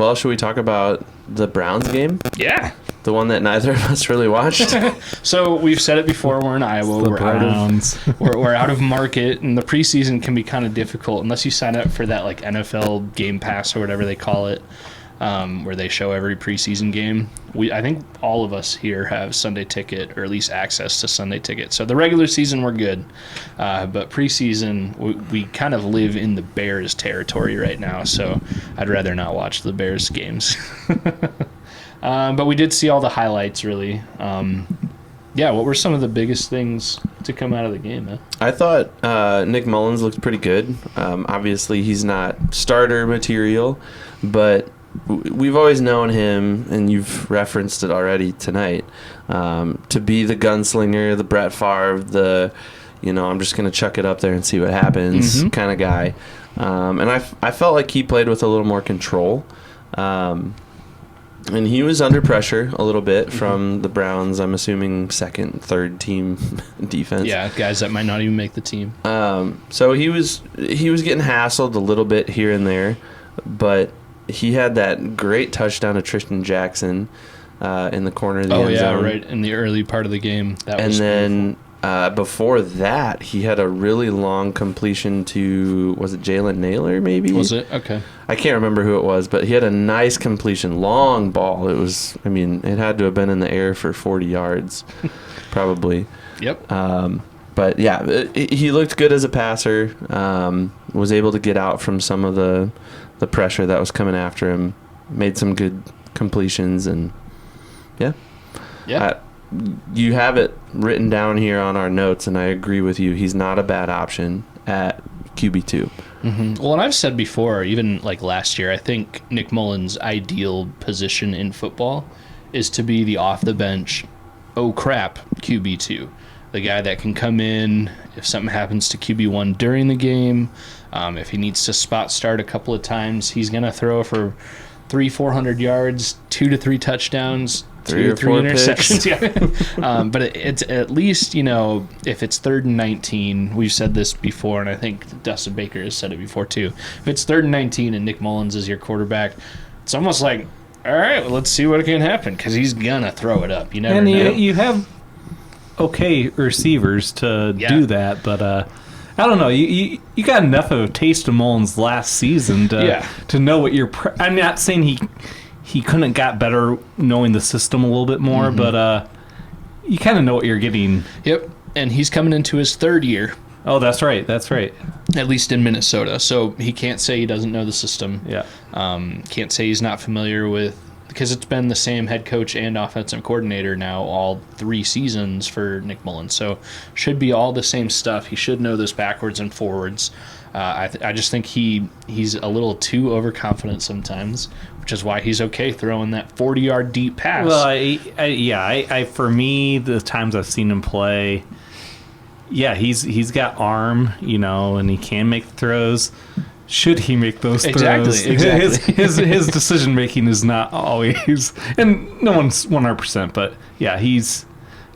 Well, should we talk about the Browns game? Yeah. The one that neither of us really watched? So we've said it before, we're in Iowa. We're out of market, and the preseason can be kind of difficult unless you sign up for that like NFL Game Pass or whatever they call it, where they show every preseason game. I think all of us here have Sunday Ticket, or at least access to Sunday Ticket. So the regular season we're good, but preseason we kind of live in the Bears territory right now. So I'd rather not watch the Bears games. But we did see all the highlights, really. What were some of the biggest things to come out of the game, man? I thought Nick Mullens looked pretty good. Obviously, he's not starter material, but we've always known him, and you've referenced it already tonight, to be the gunslinger, the Brett Favre, I'm just going to chuck it up there and see what happens kind of guy. And I felt like he played with a little more control. And he was under pressure a little bit from the Browns, I'm assuming second, third team defense. Yeah, guys that might not even make the team. So he was getting hassled a little bit here and there, but he had that great touchdown to Tristan Jackson in the corner of the end zone. Right in the early part of the game. Before that, he had a really long completion to, was it Jalen Naylor maybe? Was it? Okay. I can't remember who it was, but he had a nice completion, long ball. It had to have been in the air for 40 yards, probably. Yep. But yeah, he looked good as a passer, was able to get out from some of the pressure that was coming after him, made some good completions, and yeah. You have it written down here on our notes, and I agree with you. He's not a bad option at QB2. Mm-hmm. Well, and I've said before, even like last year, I think Nick Mullens' ideal position in football is to be the off-the-bench, oh crap, QB2. The guy that can come in if something happens to QB1 during the game. If he needs to spot start a couple of times, he's going to throw for 300-400 yards, 2 to 3 touchdowns, 2 or 3 interceptions. Yeah. But it's at least, if it's 3rd and 19, we've said this before, and I think Dustin Baker has said it before too. If it's 3rd and 19 and Nick Mullens is your quarterback, it's almost like, all right, well, let's see what can happen, because he's going to throw it up. You never know. You have okay receivers to do that, but I don't know. You got enough of a taste of Mullens last season to know what you're. I'm not saying he couldn't have got better knowing the system a little bit more, but you kind of know what you're getting. Yep, and he's coming into his 3rd year. Oh, that's right. At least in Minnesota, so he can't say he doesn't know the system. Yeah. Can't say he's not familiar with, because it's been the same head coach and offensive coordinator now all 3 seasons for Nick Mullens. So should be all the same stuff. He should know this backwards and forwards. I just think he's a little too overconfident sometimes, which is why he's okay throwing that 40-yard deep pass. Well, I for me, the times I've seen him play, he's got arm, and he can make the throws. Should he make those throws? Exactly. His decision making is not always, and no one's 100%, but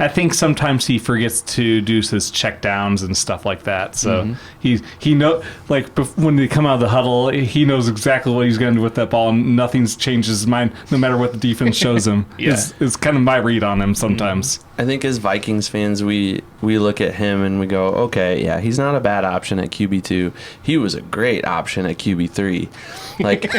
I think sometimes he forgets to do his check downs and stuff like that. So he when they come out of the huddle, he knows exactly what he's going to do with that ball, and nothing's changed his mind no matter what the defense shows him. It's kind of my read on him sometimes. I think as Vikings fans, we look at him and we go, okay, yeah, he's not a bad option at QB2. He was a great option at QB3. Like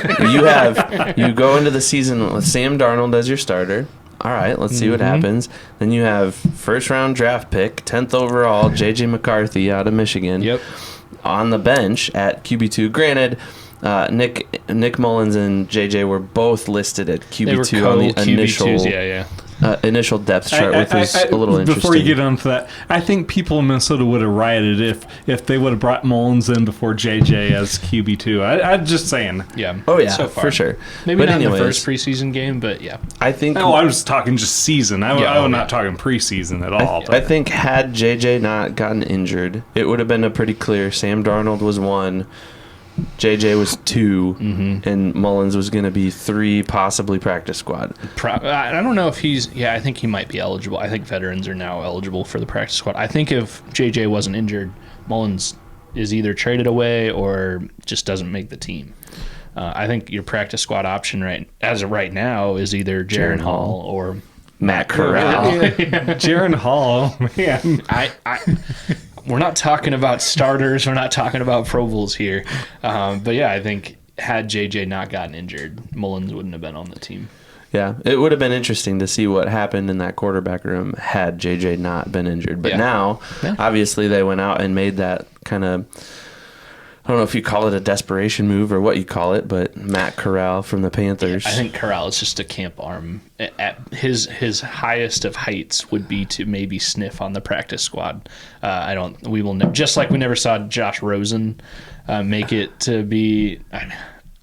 you go into the season with Sam Darnold as your starter. All right, let's see what happens. Then you have 1st-round draft pick, 10th overall, J.J. McCarthy out of Michigan. Yep. On the bench at QB2. Granted, Nick Mullens and J.J. were both listed at QB2 on the initial depth chart, which was a little interesting. Before you get onto that, I think people in Minnesota would have rioted if they would have brought Mullens in before JJ as QB2. I'm just saying. Yeah. Oh, yeah, so far. for sure. Maybe not in the first preseason game, but yeah. I think. Oh, I was talking just season. I'm not talking preseason at all. I think had JJ not gotten injured, it would have been a pretty clear Sam Darnold was 1. JJ was 2, and Mullens was going to be 3, possibly practice squad. I don't know if I think he might be eligible. I think veterans are now eligible for the practice squad. I think if JJ wasn't injured, Mullens is either traded away or just doesn't make the team. I think your practice squad option as of right now is either Jaron Hall or Matt Corral. Jaron Hall, man. We're not talking about starters. We're not talking about Pro Bowls here. But yeah, I think had JJ not gotten injured, Mullens wouldn't have been on the team. Yeah, it would have been interesting to see what happened in that quarterback room had JJ not been injured. But now, obviously, they went out and made that kind of, I don't know if you call it a desperation move or what you call it, but Matt Corral from the Panthers. I think Corral is just a camp arm. At his highest of heights would be to maybe sniff on the practice squad. We will just like we never saw Josh Rosen make it to be.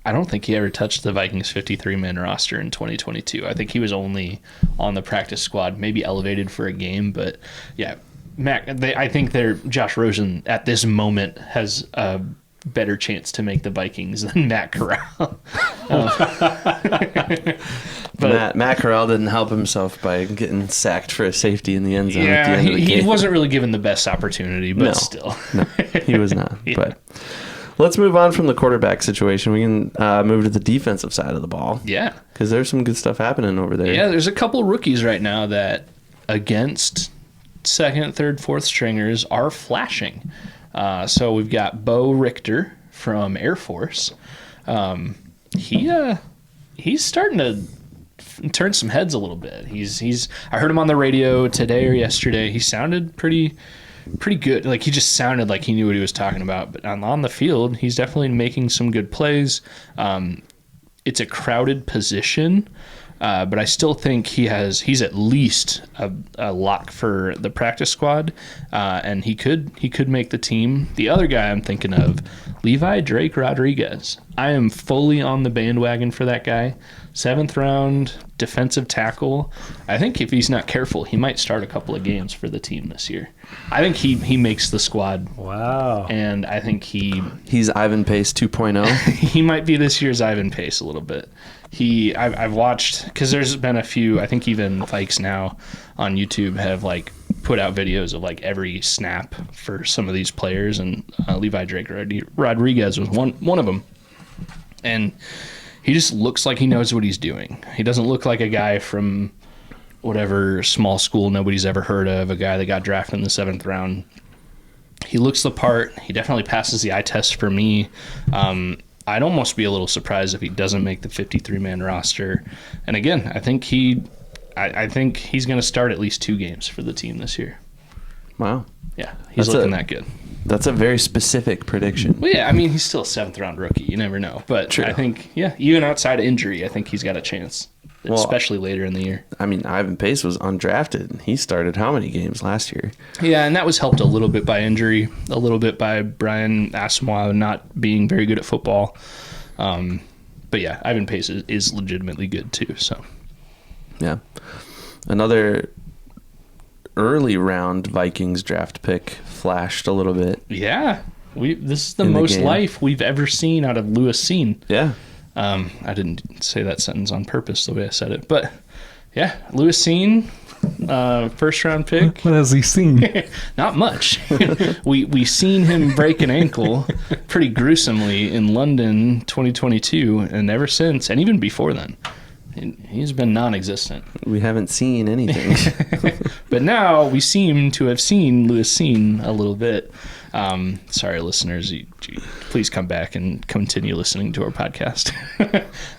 I don't think he ever touched the Vikings 53-man roster in 2022. I think he was only on the practice squad, maybe elevated for a game. But yeah, I think Josh Rosen at this moment has a better chance to make the Vikings than Matt Corral. But Matt Corral didn't help himself by getting sacked for a safety in the end zone at the end of the game. He wasn't really given the best opportunity, but still. No, he was not. Yeah. But let's move on from the quarterback situation. We can move to the defensive side of the ball. Yeah. Because there's some good stuff happening over there. Yeah, there's a couple rookies right now that against second, third, fourth stringers are flashing. So we've got Bo Richter from Air Force. He's starting to turn some heads a little bit. I heard him on the radio today or yesterday. He sounded pretty good. Like, he just sounded like he knew what he was talking about. But on the field, he's definitely making some good plays. It's a crowded position, but I still think he's at least a lock for the practice squad, and he could make the team. The other guy I'm thinking of, Levi Drake Rodriguez. I am fully on the bandwagon for that guy. 7th round defensive tackle. I think if he's not careful, he might start a couple of games for the team this year. I think he makes the squad. Wow. And I think he's Ivan Pace 2.0. He might be this year's Ivan Pace a little bit. I've watched, because there's been a few, I think even Vikes now on YouTube have like put out videos of like every snap for some of these players, and Levi Drake Rodriguez was one of them. And he just looks like he knows what he's doing. He doesn't look like a guy from whatever small school nobody's ever heard of, a guy that got drafted in the 7th round. He looks the part. He definitely passes the eye test for me. I'd almost be a little surprised if he doesn't make the 53-man roster. And again, I think he's going to start at least 2 games for the team this year. Wow. Yeah, he's looking that good. That's a very specific prediction. Well, yeah, I mean, he's still a 7th-round rookie. You never know. But true. I think, even outside of injury, I think he's got a chance, especially later in the year. I mean, Ivan Pace was undrafted. He started how many games last year? Yeah, and that was helped a little bit by injury, a little bit by Brian Asamoah not being very good at football. But yeah, Ivan Pace is legitimately good too. So, yeah, another early round Vikings draft pick flashed a little bit. Yeah, this is the most life we've ever seen out of Lewis Cine. Yeah. I didn't say that sentence on purpose the way I said it, but yeah, Lewis Cine, 1st round pick. What has he seen? Not much. we seen him break an ankle pretty gruesomely in London 2022, and ever since, and even before then, he's been non-existent. We haven't seen anything. But now we seem to have seen Lewis Cine a little bit. Sorry, listeners, please come back and continue listening to our podcast.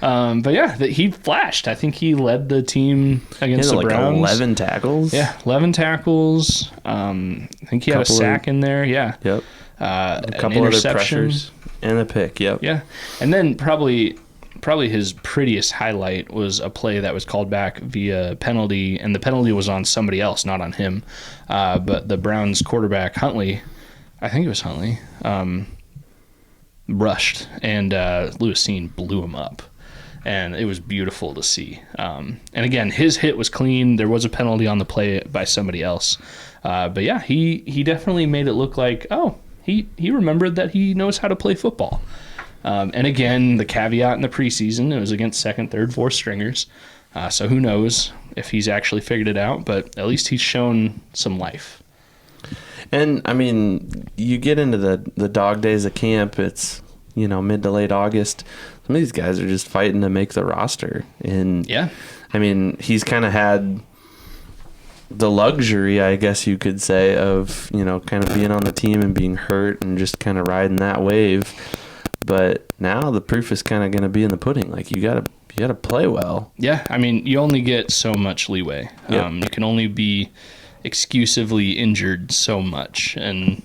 But yeah, he flashed. I think he led the team against the Browns. 11 tackles? Yeah, 11 tackles. I think he had a sack in there. Yeah. Yep. A couple other pressures and a pick. Yep. Yeah. And then probably his prettiest highlight was a play that was called back via penalty, and the penalty was on somebody else, not on him. But the Browns quarterback, Huntley, I think it was Huntley, rushed, and Lewis Cine blew him up. And it was beautiful to see. And again, his hit was clean. There was a penalty on the play by somebody else. But yeah, he definitely made it look like, he remembered that he knows how to play football. And again, the caveat in the preseason, it was against 2nd, 3rd, 4th stringers. So who knows if he's actually figured it out, but at least he's shown some life. And, I mean, you get into the dog days of camp, it's, mid to late August. Some of these guys are just fighting to make the roster. And Yeah. I mean, he's kind of had the luxury, I guess you could say, of, kind of being on the team and being hurt and just kind of riding that wave. But now the proof is kind of going to be in the pudding. Like, you got to play well. Yeah, I mean, you only get so much leeway. Yep. You can only be excusively injured so much. And,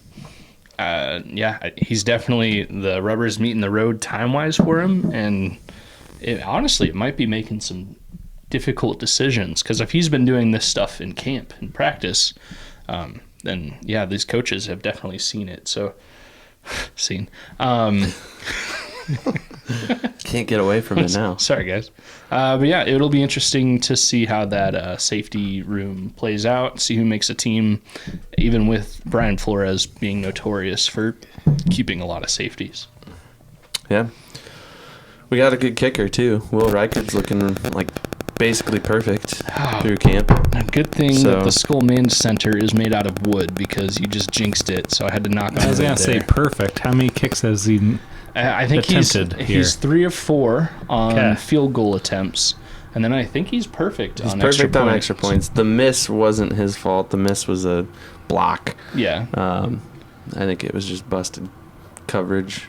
he's definitely, the rubber's meeting the road time-wise for him. And honestly, it might be making some difficult decisions. Because if he's been doing this stuff in camp, in practice, then, these coaches have definitely seen it. So, Can't get away from it now. Sorry, guys. But yeah, it'll be interesting to see how that safety room plays out, see who makes a team, even with Brian Flores being notorious for keeping a lot of safeties. Yeah. We got a good kicker, too. Will Reichard's looking like basically perfect through camp. A good thing that the Skol Men's Center is made out of wood, because you just jinxed it, so I had to knock on it. I was going to say perfect. How many kicks has he I think he's 3 of 4 on field goal attempts, and then I think he's perfect on extra points. The miss wasn't his fault. The miss was a block. Yeah. I think it was just busted coverage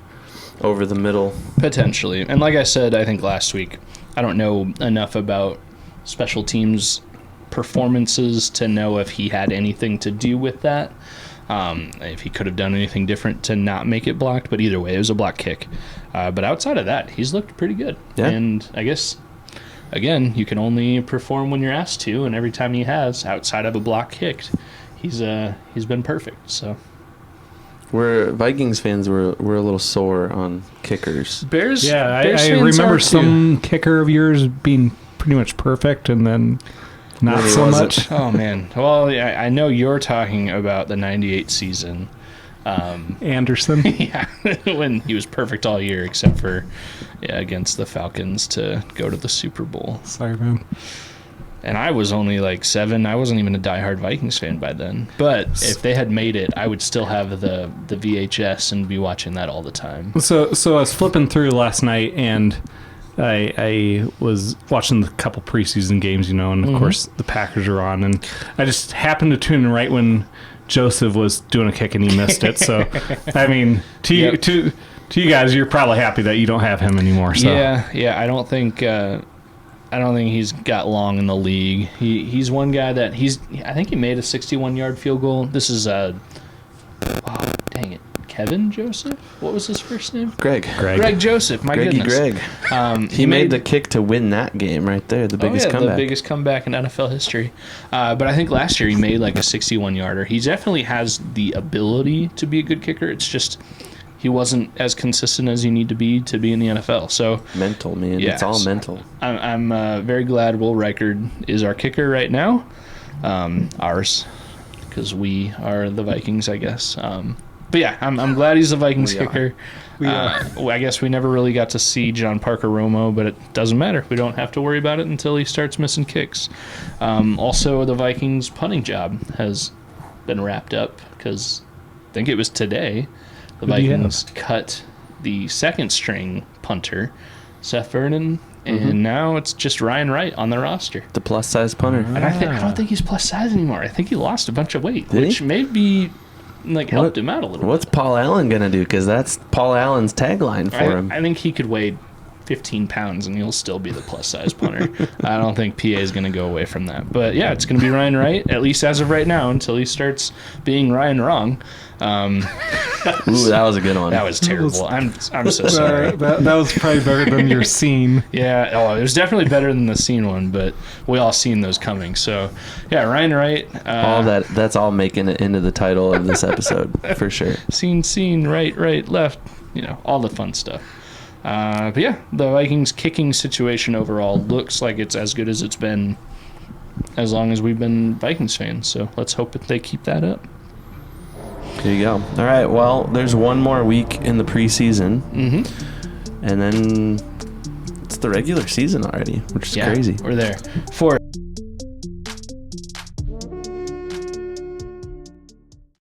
over the middle. Potentially. And like I said, I think last week, I don't know enough about special teams performances to know if he had anything to do with that. If he could have done anything different to not make it blocked, but either way, it was a block kick. But outside of that, he's looked pretty good. Yeah. And I guess, again, you can only perform when you're asked to, and every time he has, outside of a block kick, he's been perfect. So We're Vikings fans were a little sore on kickers. Bears. Yeah, Bears I fans remember are too. some kicker of yours being pretty much perfect, and then not Really so wasn't. much. Oh man. Well, I know you're talking about the '98 season. Anderson. Yeah, when he was perfect all year except for against the Falcons to go to the Super Bowl. Sorry, man. And I was only like 7. I wasn't even a diehard Vikings fan by then. But if they had made it, I would still have the VHS and be watching that all the time. So I was flipping through last night, and I was watching the couple preseason games, and of course the Packers are on, and I just happened to tune in right when Joseph was doing a kick and he missed it. So, I mean, to you guys, you're probably happy that you don't have him anymore. So. Yeah. I don't think he's got long in the league. He's one guy that I think he made a 61-yard field goal. This is dang it. Kevin Joseph? What was his first name? Greg Joseph. My Greggy goodness. Greg. He made the kick to win that game right there. The biggest comeback. The biggest comeback in NFL history. But I think last year he made like a 61-yarder. He definitely has the ability to be a good kicker. It's just he wasn't as consistent as you need to be in the NFL. So mental, man. Yeah, it's all mental. I'm very glad Will Reichard is our kicker right now. Ours, because we are the Vikings, I guess. But yeah, I'm glad he's the Vikings kicker. I guess we never really got to see John Parker Romo, but it doesn't matter. We don't have to worry about it until he starts missing kicks. Also, the Vikings punting job has been wrapped up, because I think it was today the Vikings cut the second string punter, Seth Vernon, and now it's just Ryan Wright on the roster. The plus size punter. And I don't think he's plus size anymore. I think he lost a bunch of weight, which maybe helped him out a little bit. What's Paul Allen going to do? Because that's Paul Allen's tagline for him. I think he could weigh 15 pounds and he'll still be the plus size punter. I don't think PA is going to go away from that. But yeah, it's going to be Ryan Wright, at least as of right now, until he starts being Ryan wrong. Ooh, that was a good one. That was terrible. I'm so sorry. That was probably better than your scene. Yeah, it was definitely better than the scene one, but we all seen those coming. So yeah, Ryan Wright. All that's all making it into the title of this episode for sure. Scene, right, left. All the fun stuff. But yeah, the Vikings kicking situation overall looks like it's as good as it's been as long as we've been Vikings fans. So let's hope that they keep that up. There you go. All right, well, there's one more week in the preseason. And then it's the regular season already, which is crazy. We're there. Forrest,